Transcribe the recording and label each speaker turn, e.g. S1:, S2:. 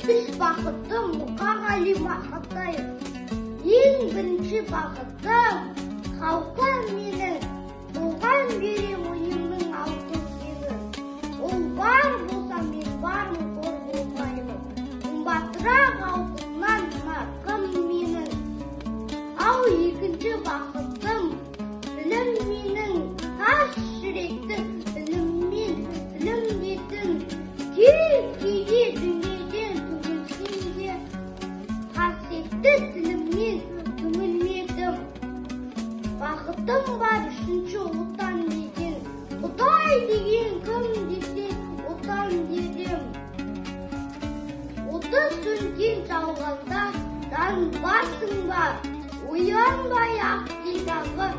S1: Үш бақытым Мұқағали Мақатаев. Ең бірінші бақытым халқы менің, соған берем ойымның алтын тегі. Ол бар болса мен бармын, қор болмаймын. Қымбатырақ алтыннан нарқым менің. Ал екінші бақытым білім менің, тас жүректі біліммен білімдетін. Кейде дүниеден түңілсем де, қасиетті тіліммен түңілмедім. Бақытым бар үшінші отан деген, Құдай деген кім десе отан дедім. Оты сөнген жалғанда жан барсың ба, оянбай ақ қидағы